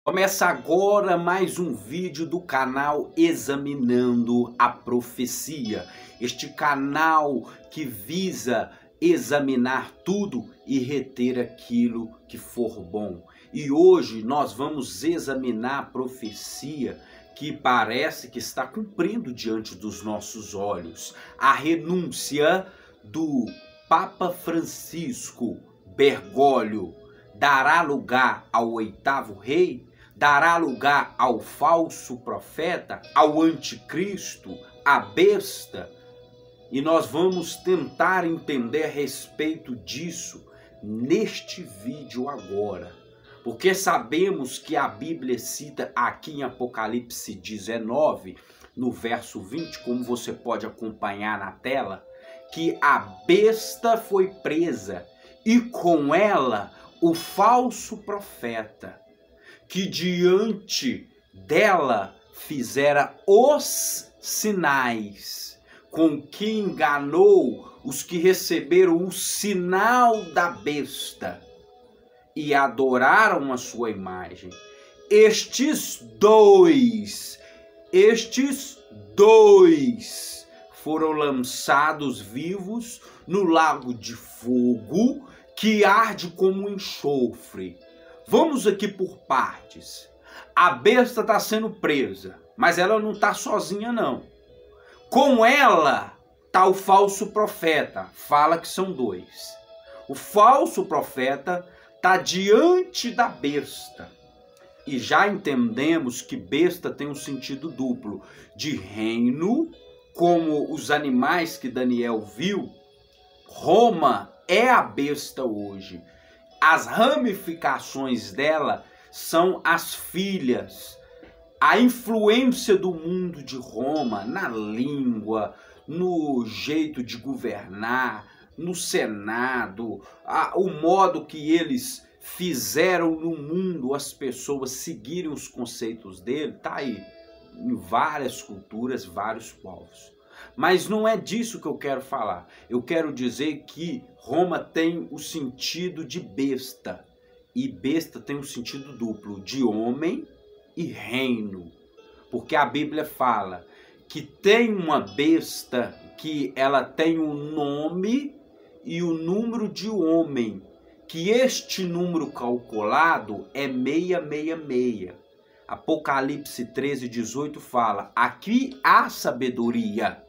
Começa agora mais um vídeo do canal Examinando a Profecia. Este canal que visa examinar tudo e reter aquilo que for bom. E hoje nós vamos examinar a profecia que parece que está cumprindo diante dos nossos olhos. A renúncia do Papa Francisco Bergoglio dará lugar ao oitavo rei? Dará lugar ao falso profeta, ao anticristo, à besta? E nós vamos tentar entender a respeito disso neste vídeo agora. Porque sabemos que a Bíblia cita aqui em Apocalipse 19, no verso 20, como você pode acompanhar na tela, que a besta foi presa e com ela o falso profeta, que diante dela fizera os sinais, com que enganou os que receberam o sinal da besta e adoraram a sua imagem. Estes dois foram lançados vivos no lago de fogo que arde como enxofre. Vamos aqui por partes. A besta está sendo presa, mas ela não está sozinha não. Com ela está o falso profeta, fala que são dois. O falso profeta está diante da besta. E já entendemos que besta tem um sentido duplo, de reino, como os animais que Daniel viu. Roma é a besta hoje. As ramificações dela são as filhas. A influência do mundo de Roma na língua, no jeito de governar, no Senado, o modo que eles fizeram no mundo as pessoas seguirem os conceitos dele, está aí em várias culturas, vários povos. Mas não é disso que eu quero falar. Eu quero dizer que Roma tem o sentido de besta. E besta tem um sentido duplo, de homem e reino. Porque a Bíblia fala que tem uma besta que ela tem um nome e o número de homem. Que este número calculado é 666. Apocalipse 13:18 fala, aqui há sabedoria.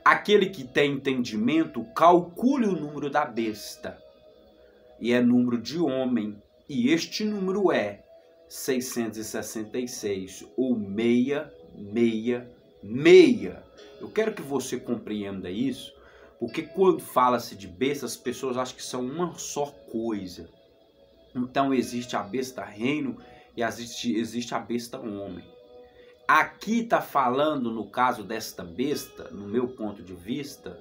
Aquele que tem entendimento, calcule o número da besta. E é número de homem. E este número é 666, ou 666. Eu quero que você compreenda isso, porque quando fala-se de besta, as pessoas acham que são uma só coisa. Então existe a besta reino e existe a besta homem. Aqui está falando, no caso desta besta, no meu ponto de vista,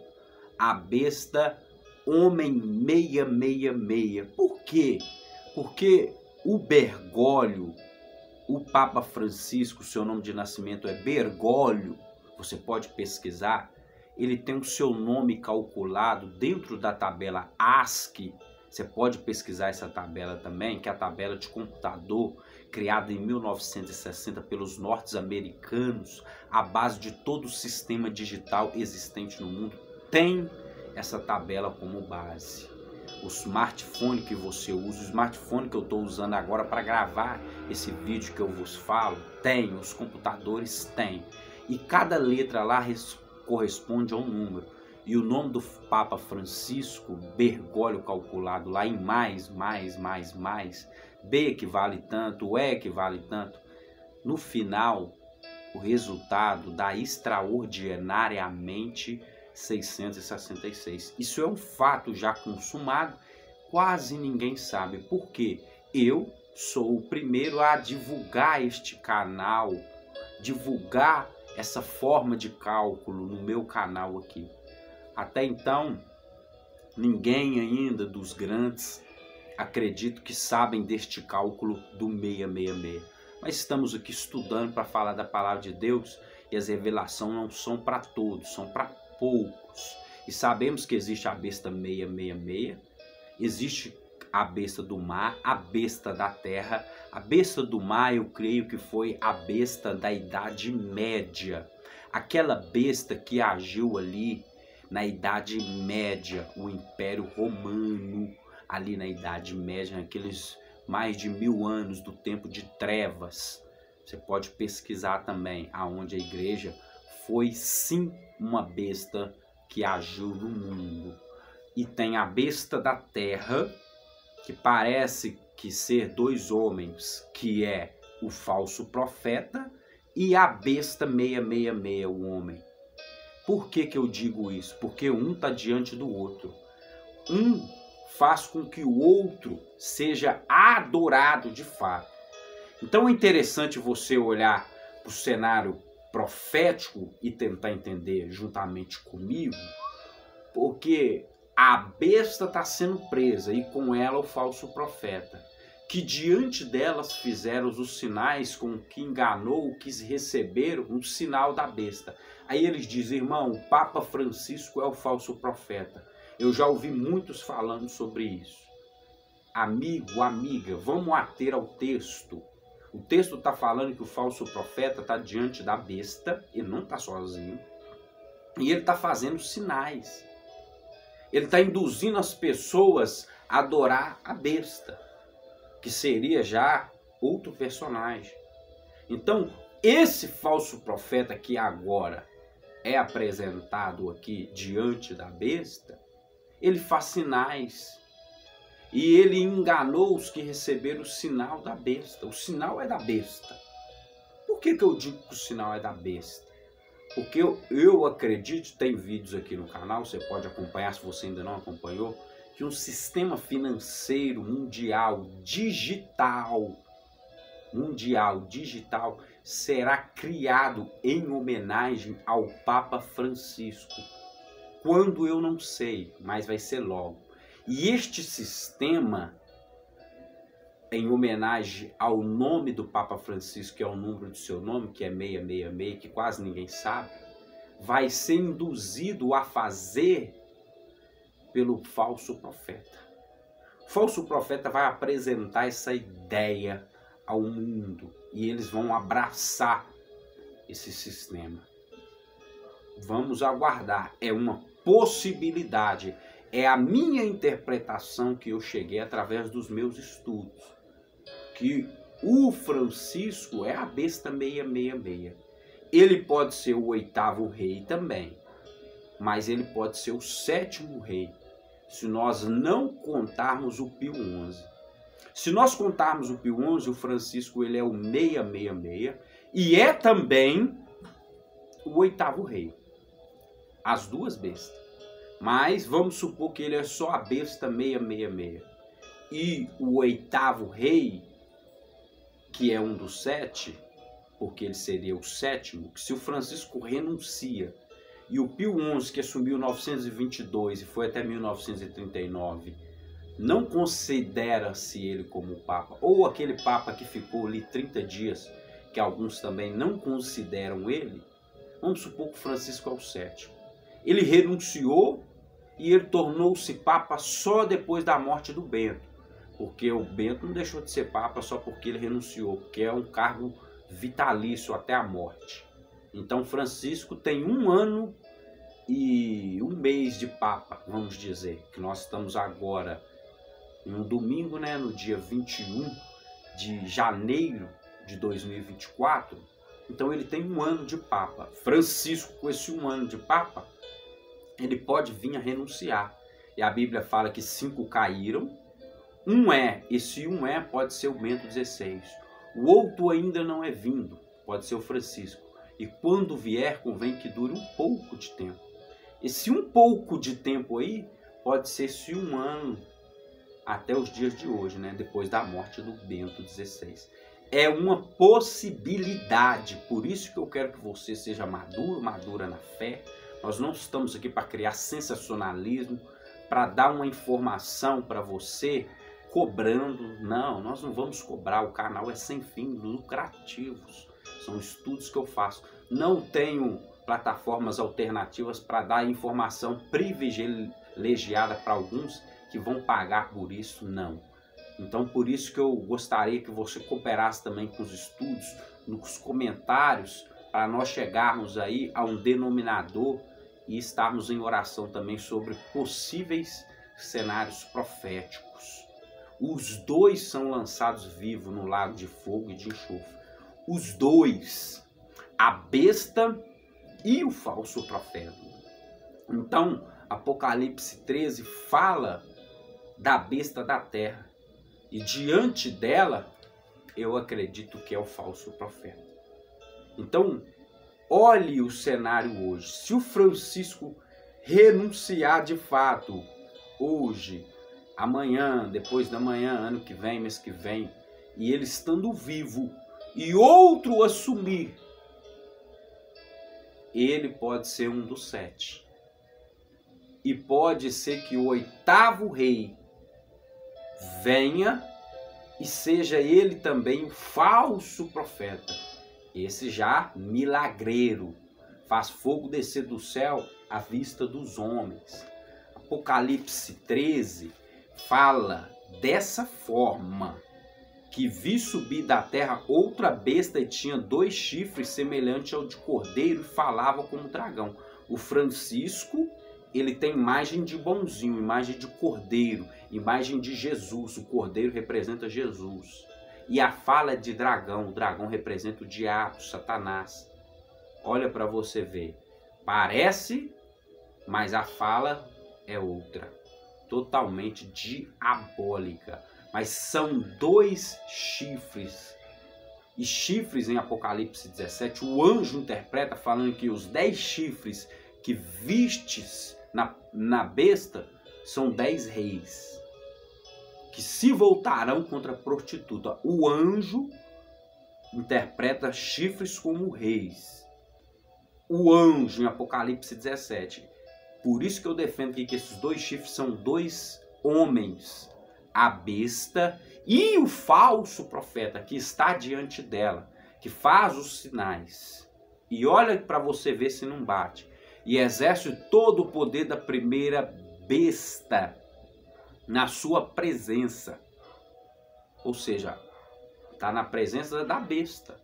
a besta homem 666. Por quê? Porque o Bergoglio, o Papa Francisco, seu nome de nascimento é Bergoglio, você pode pesquisar, ele tem o seu nome calculado dentro da tabela ASCII. Você pode pesquisar essa tabela também, que é a tabela de computador criada em 1960 pelos norte-americanos, a base de todo o sistema digital existente no mundo. Tem essa tabela como base. O smartphone que você usa, o smartphone que eu estou usando agora para gravar esse vídeo que eu vos falo, tem, os computadores têm. E cada letra lá corresponde a um número. E o nome do Papa Francisco, Bergoglio calculado lá em mais, B equivale tanto, O equivale tanto. No final, o resultado dá extraordinariamente 666. Isso é um fato já consumado, quase ninguém sabe. Por quê? Eu sou o primeiro a divulgar este canal, divulgar essa forma de cálculo no meu canal aqui. Até então, ninguém ainda dos grandes, acredito que sabem deste cálculo do 666. Mas estamos aqui estudando para falar da palavra de Deus e as revelações não são para todos, são para poucos. E sabemos que existe a besta 666, existe a besta do mar, a besta da terra. A besta do mar eu creio que foi a besta da Idade Média. Aquela besta que agiu ali na Idade Média, o Império Romano, ali na Idade Média, naqueles mais de 1000 anos do tempo de trevas. Você pode pesquisar também aonde a igreja foi sim uma besta que agiu no mundo. E tem a besta da terra, que parece que ser dois homens, que é o falso profeta, e a besta 666, o homem. Por que eu digo isso? Porque um está diante do outro. Um faz com que o outro seja adorado de fato. Então é interessante você olhar para o cenário profético e tentar entender juntamente comigo, porque a besta está sendo presa e com ela o falso profeta, que diante delas fizeram os sinais com que enganou, quis receber o sinal da besta. Aí eles dizem, irmão, o Papa Francisco é o falso profeta. Eu já ouvi muitos falando sobre isso. Amigo, amiga, vamos ater ao texto. O texto está falando que o falso profeta está diante da besta, ele não está sozinho, e ele está fazendo sinais. Ele está induzindo as pessoas a adorar a besta, que seria já outro personagem. Então, esse falso profeta que agora é apresentado aqui diante da besta, ele faz sinais. E ele enganou os que receberam o sinal da besta. O sinal é da besta. Por que eu digo que o sinal é da besta? Porque eu acredito, tem vídeos aqui no canal, você pode acompanhar se você ainda não acompanhou, que um sistema financeiro mundial digital será criado em homenagem ao Papa Francisco. Quando eu não sei, mas vai ser logo. E este sistema, em homenagem ao nome do Papa Francisco, que é o número do seu nome, que é 666, que quase ninguém sabe, vai ser induzido a fazer pelo falso profeta. O falso profeta vai apresentar essa ideia ao mundo e eles vão abraçar esse sistema. Vamos aguardar, é uma possibilidade. É a minha interpretação que eu cheguei através dos meus estudos. Que o Francisco é a besta 666. Ele pode ser o 8º rei também. Mas ele pode ser o 7º rei. Se nós não contarmos o Pio XI. Se nós contarmos o Pio XI, o Francisco ele é o 666. E é também o 8º rei. As duas bestas. Mas vamos supor que ele é só a besta 666. E o 8º rei, que é um dos 7, porque ele seria o 7º, que se o Francisco renuncia, e o Pio XI, que assumiu em 1922 e foi até 1939, não considera-se ele como Papa, ou aquele Papa que ficou ali 30 dias, que alguns também não consideram ele, vamos supor que o Francisco é o 7º. Ele renunciou e ele tornou-se Papa só depois da morte do Bento. Porque o Bento não deixou de ser Papa só porque ele renunciou, porque é um cargo vitalício até a morte. Então Francisco tem 1 ano e 1 mês de Papa, vamos dizer, que nós estamos agora no domingo, né, no dia 21 de janeiro de 2024. Então ele tem 1 ano de Papa. Francisco, com esse 1 ano de Papa, ele pode vir a renunciar. E a Bíblia fala que 5 caíram. Esse 1 pode ser o Bento XVI. O outro ainda não é vindo, pode ser o Francisco. E quando vier, convém que dure um pouco de tempo. Esse um pouco de tempo aí, pode ser esse 1 ano até os dias de hoje, né? Depois da morte do Bento XVI. É uma possibilidade, por isso que eu quero que você seja maduro, madura na fé. Nós não estamos aqui para criar sensacionalismo, para dar uma informação para você cobrando. Não, nós não vamos cobrar. O canal é sem fins lucrativos. São estudos que eu faço. Não tenho plataformas alternativas para dar informação privilegiada para alguns que vão pagar por isso, não. Então, por isso que eu gostaria que você cooperasse também com os estudos, nos comentários, para nós chegarmos aí a um denominador e estarmos em oração também sobre possíveis cenários proféticos. Os dois são lançados vivos no lago de fogo e de enxofre. Os dois, a besta e o falso profeta. Então, Apocalipse 13 fala da besta da terra. E diante dela, eu acredito que é o falso profeta. Então, olhe o cenário hoje. Se o Francisco renunciar de fato, hoje, amanhã, depois da manhã, ano que vem, mês que vem, e ele estando vivo, e outro assumir, ele pode ser um dos 7. E pode ser que o 8º rei venha e seja ele também o falso profeta. Esse já milagreiro, faz fogo descer do céu à vista dos homens. Apocalipse 13 fala dessa forma, que vi subir da terra outra besta e tinha 2 chifres semelhante ao de cordeiro e falava como dragão. O Francisco, ele tem imagem de bonzinho, imagem de cordeiro, imagem de Jesus. O cordeiro representa Jesus. E a fala é de dragão. O dragão representa o diabo, Satanás. Olha para você ver. Parece, mas a fala é outra. Totalmente diabólica. Mas são 2 chifres. E chifres em Apocalipse 17, o anjo interpreta falando que os 10 chifres que vistes na besta são 10 reis que se voltarão contra a prostituta. O anjo interpreta chifres como reis. O anjo em Apocalipse 17. Por isso que eu defendo que esses 2 chifres são 2 homens. A besta e o falso profeta que está diante dela, que faz os sinais. E olha para você ver se não bate. E exerce todo o poder da primeira besta na sua presença. Ou seja, está na presença da besta.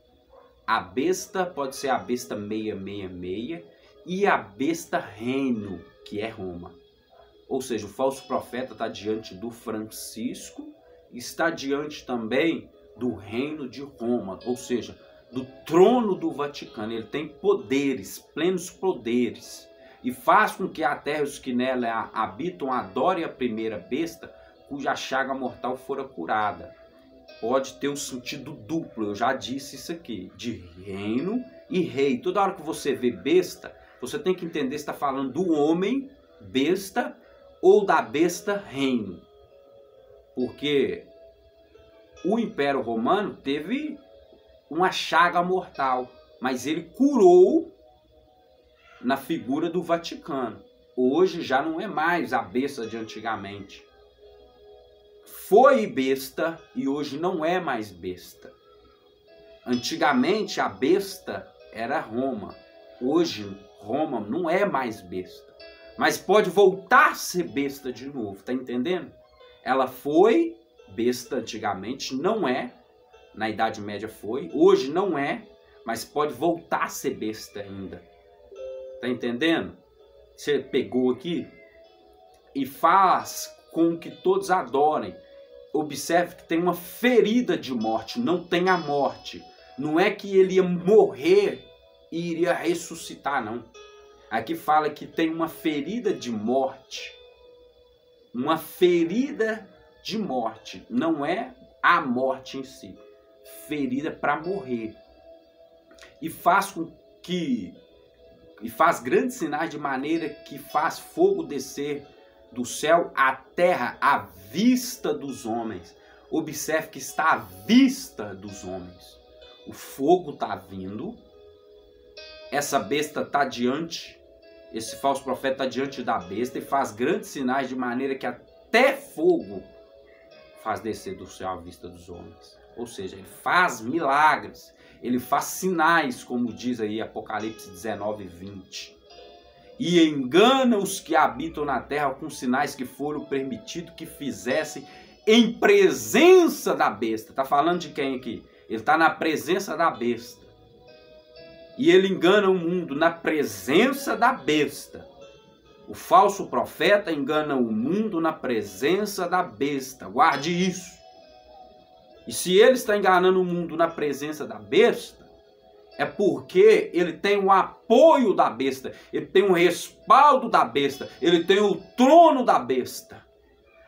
A besta pode ser a besta 666 e a besta reino, que é Roma. Ou seja, o falso profeta está diante do Francisco, está diante também do reino de Roma, ou seja, do trono do Vaticano. Ele tem poderes, plenos poderes, e faz com que a terra e os que nela habitam adorem a primeira besta, cuja chaga mortal fora curada. Pode ter um sentido duplo, eu já disse isso aqui, de reino e rei. Toda hora que você vê besta, você tem que entender se está falando do homem, besta, ou da besta, reino. Porque o Império Romano teve uma chaga mortal, mas ele curou na figura do Vaticano. Hoje já não é mais a besta de antigamente. Foi besta e hoje não é mais besta. Antigamente a besta era Roma. Hoje Roma não é mais besta. Mas pode voltar a ser besta de novo, tá entendendo? Ela foi besta antigamente, não é. Na Idade Média foi, hoje não é, mas pode voltar a ser besta ainda. Tá entendendo? Você pegou aqui e faz com que todos adorem. Observe que tem uma ferida de morte, não tem a morte. Não é que ele ia morrer e iria ressuscitar, não. Aqui fala que tem uma ferida de morte. Uma ferida de morte. Não é a morte em si. Ferida para morrer. E faz grandes sinais de maneira que faz fogo descer do céu à terra à vista dos homens. Observe que está à vista dos homens. O fogo está vindo. Essa besta está diante. Esse falso profeta está diante da besta e faz grandes sinais de maneira que até fogo faz descer do céu à vista dos homens. Ou seja, ele faz milagres, ele faz sinais, como diz aí Apocalipse 19, 20. e engana os que habitam na terra com sinais que foram permitidos que fizessem em presença da besta. Está falando de quem aqui? Ele está na presença da besta. E ele engana o mundo na presença da besta. O falso profeta engana o mundo na presença da besta. Guarde isso. E se ele está enganando o mundo na presença da besta, é porque ele tem o apoio da besta, ele tem o respaldo da besta, ele tem o trono da besta.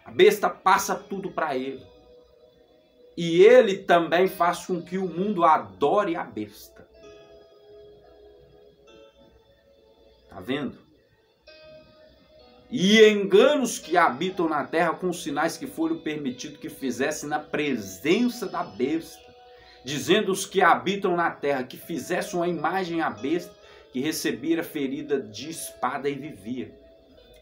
A besta passa tudo para ele. E ele também faz com que o mundo adore a besta. Tá vendo? E engana os que habitam na terra com os sinais que foram permitidos que fizessem na presença da besta, dizendo os que habitam na terra que fizessem uma imagem à besta, que recebera ferida de espada e vivia.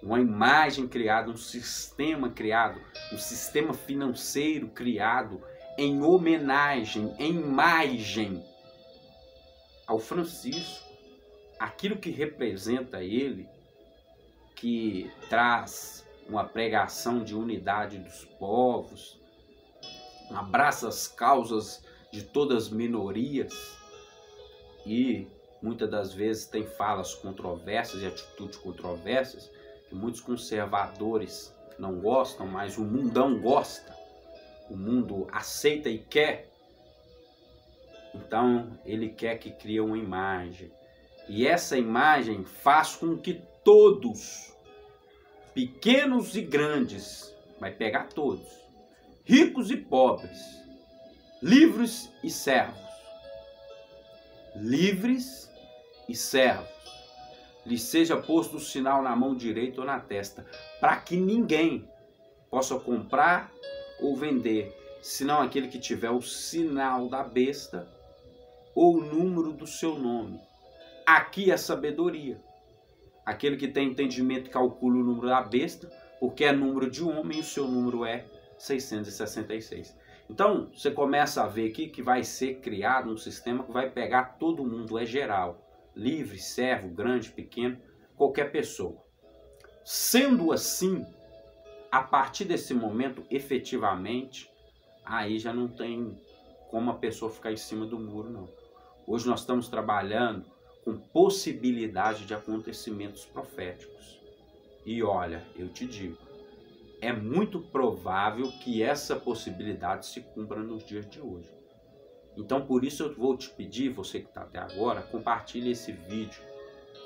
Uma imagem criada, um sistema criado, um sistema financeiro criado em homenagem, em imagem ao Francisco, aquilo que representa ele, que traz uma pregação de unidade dos povos, abraça as causas de todas as minorias e muitas das vezes tem falas controversas e atitudes controversas que muitos conservadores não gostam, mas o mundão gosta, o mundo aceita e quer. Então ele quer que crie uma imagem, e essa imagem faz com que todos, pequenos e grandes, vai pegar todos, ricos e pobres, livres e servos, lhes seja posto o sinal na mão direita ou na testa, para que ninguém possa comprar ou vender, senão aquele que tiver o sinal da besta ou o número do seu nome. Aqui é sabedoria. Aquele que tem entendimento calcula o número da besta, porque é número de homem e o seu número é 666. Então, você começa a ver aqui que vai ser criado um sistema que vai pegar todo mundo, é geral. Livre, servo, grande, pequeno, qualquer pessoa. Sendo assim, a partir desse momento, efetivamente, aí já não tem como a pessoa ficar em cima do muro, não. Hoje nós estamos trabalhando com possibilidade de acontecimentos proféticos. E olha, eu te digo, é muito provável que essa possibilidade se cumpra nos dias de hoje. Então, por isso eu vou te pedir, você que está até agora, compartilhe esse vídeo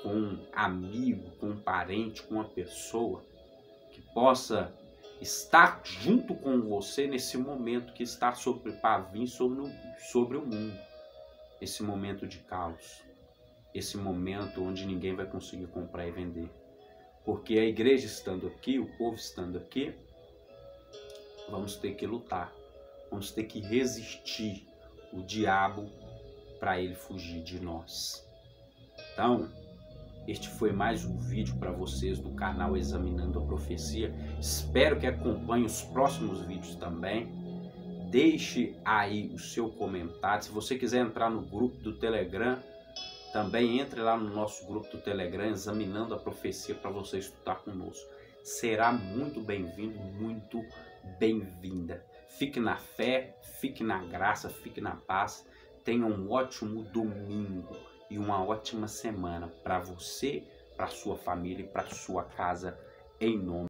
com um amigo, com um parente, com uma pessoa que possa estar junto com você nesse momento que está para vir sobre o mundo. Esse momento de caos. Esse momento onde ninguém vai conseguir comprar e vender. Porque a igreja estando aqui, o povo estando aqui, vamos ter que lutar. Vamos ter que resistir o diabo para ele fugir de nós. Então, este foi mais um vídeo para vocês do canal Examinando a Profecia. Espero que acompanhe os próximos vídeos também. Deixe aí o seu comentário. Se você quiser entrar no grupo do Telegram, também entre lá no nosso grupo do Telegram, Examinando a Profecia, para você estudar conosco. Será muito bem-vindo, muito bem-vinda. Fique na fé, fique na graça, fique na paz. Tenha um ótimo domingo e uma ótima semana para você, para sua família e para sua casa, em nome